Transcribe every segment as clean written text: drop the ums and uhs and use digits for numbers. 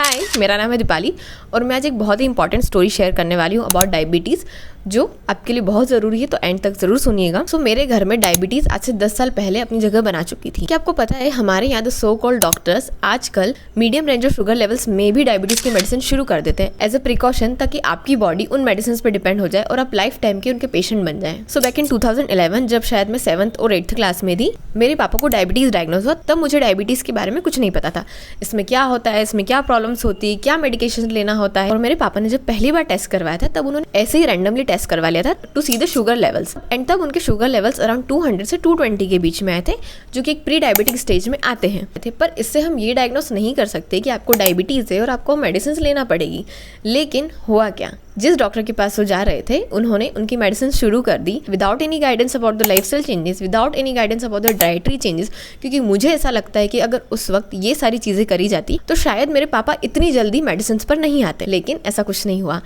हाय, मेरा नाम है दीपाली और मैं आज एक बहुत ही इंपॉर्टेंट स्टोरी शेयर करने वाली हूँ अबाउट डायबिटीज़, जो आपके लिए बहुत ज़रूरी है, तो एंड तक ज़रूर सुनिएगा। मेरे घर में डायबिटीज़ आज से 10 साल पहले अपनी जगह बना चुकी थी। क्या आपको पता है, हमारे यहाँ सो कॉल्ड डॉक्टर्स आजकल medium range of sugar levels में भी डायबिटीज़ की मेडिसिन शुरू कर देते हैं एज अ प्रिकॉशन, ताकि आपकी बॉडी उन मेडिसिन पर डिपेंड हो जाए और आप लाइफ टाइम के उनके पेशेंट बन जाए। बैक इन 2011 जब शायद मैं 7th और 8th क्लास में थी, मेरे पापा को डायबिटीज़ डायग्नोज हुआ। तब मुझे डायबिटीज़ के बारे में कुछ नहीं पता था, इसमें क्या होता है, इसमें क्या प्रॉब्लम्स होती है, क्या मेडिकेशन लेना होता है। और मेरे पापा ने जब पहली बार टेस्ट करवाया था, तब उन्होंने ऐसे ही रैंडमली टेस्ट करवा लिया था to see the sugar levels, and तब उनके शुगर लेवल्स अराउंड 200 से 220 के बीच में आए थे, जो कि एक प्री डायबिटिक स्टेज में आते हैं। पर इससे हम ये डायग्नोस नहीं कर सकते कि आपको डायबिटीज़ है और आपको मेडिसिन लेना पड़ेगी। लेकिन हुआ क्या, जिस डॉक्टर के पास वो जा रहे थे, उन्होंने उनकी मेडिसिन शुरू कर दी without any guidance about the lifestyle changes, without any guidance about the dietary changes. क्योंकि मुझे ऐसा लगता है कि अगर उस वक्त ये सारी चीज़ें करी जाती तो शायद मेरे पापा इतनी जल्दी मेडिसिन पर नहीं आते। लेकिन ऐसा कुछ नहीं हुआ।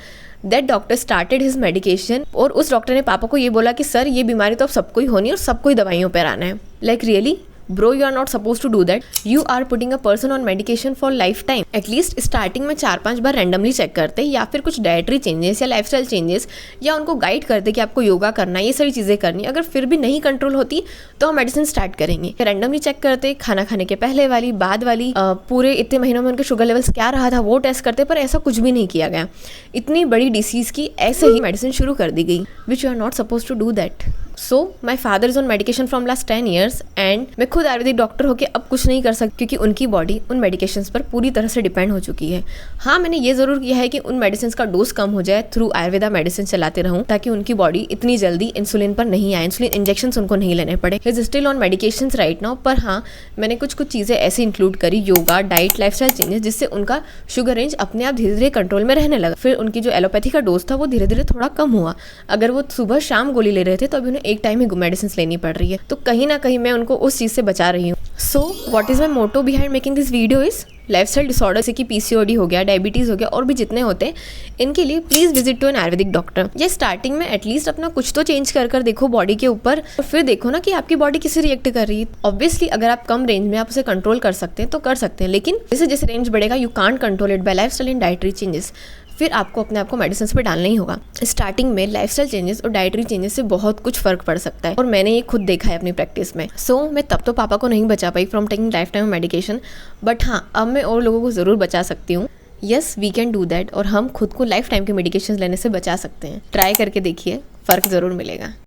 That doctor started his medication, और उस डॉक्टर ने पापा को ये बोला कि सर, ये बीमारी तो अब सबको ही होनी है और सबको ही दवाइयों पर आना है। Like really bro, you are not suppose to do that. You are putting a person on medication for life time. At least starting में 4-5 बार रैंडमली चेक करते, या फिर कुछ डाइटरी चेंजेस या लाइफस्टाइल चेंजेस, या उनको गाइड करते कि आपको योगा करना है, ये सारी चीज़ें करनी। अगर फिर भी नहीं कंट्रोल होती तो हम मेडिसिन स्टार्ट करेंगे। रैंडमली चेक करते, खाना खाने के पहले वाली, बाद वाली, पूरे इतने महीनों में उनके शुगर लेवल्स क्या रहा था वो टेस्ट करते, पर ऐसा कुछ भी नहीं किया गया। इतनी बड़ी डिसीज़ की ऐसे ही मेडिसिन शुरू कर दी गई, which you are not suppose to do that. So my father is on medication from last 10 years, and मैं खुद आयुर्वेदिक डॉक्टर होकर अब कुछ नहीं कर सकती, क्योंकि उनकी बॉडी उन मेडिकेशंस पर पूरी तरह से डिपेंड हो चुकी है। हाँ, मैंने ये ज़रूर किया है कि उन मेडिसिन का डोज कम हो जाए, थ्रू आयुर्वेदा मेडिसिन चलाते रहूँ, ताकि उनकी बॉडी इतनी जल्दी इंसुलिन पर नहीं आए, इंसुलिन इंजेक्शन उनको नहीं लेने पड़े। He is still on medication right now. पर हाँ, मैंने कुछ चीज़ें ऐसी इंक्लूड करी, योगा, डाइट, लाइफस्टाइल चेंजेस, जिससे उनका शुगर रेंज अपने आप धीरे धीरे कंट्रोल में रहने लगा। फिर उनकी जो एलोपैथी का डोज था वो धीरे धीरे थोड़ा कम हुआ। अगर वो सुबह शाम गोली ले रहे थे, तो अभी उन्हें एक टाइम ही मेडिसिन लेनी पड़ रही है। तो कहीं ना कहीं मैं उनको उस चीज से बचा रही हूँ। So what is my motto behind making this video is lifestyle disorder, जैसे कि पीसीओडी हो गया, डायबिटीज हो गया, और भी जितने होते हैं, इनके लिए please visit to an ayurvedic doctor. या स्टार्टिंग में एटलीस्ट अपना कुछ तो चेंज कर देखो बॉडी के ऊपर, और फिर देखो ना कि आपकी बॉडी किसे रिएक्ट कर रही है। ऑब्वियसली अगर आप कम रेंज में आप उसे कंट्रोल कर सकते हैं तो कर सकते हैं, लेकिन जैसे जैसे रेंज बढ़ेगा, you can't control it by lifestyle and dietary changes. फिर आपको अपने आप को मेडिसिन पे डालना ही होगा। स्टार्टिंग में लाइफस्टाइल चेंजेस और डाइटरी चेंजेस से बहुत कुछ फर्क पड़ सकता है, और मैंने ये खुद देखा है अपनी प्रैक्टिस में। मैं तब तो पापा को नहीं बचा पाई from taking lifetime medication, but हाँ, अब मैं और लोगों को ज़रूर बचा सकती हूँ। Yes, we can do that, और हम खुद को लाइफ टाइम के मेडिकेशन लेने से बचा सकते हैं। ट्राई करके देखिए, फ़र्क ज़रूर मिलेगा।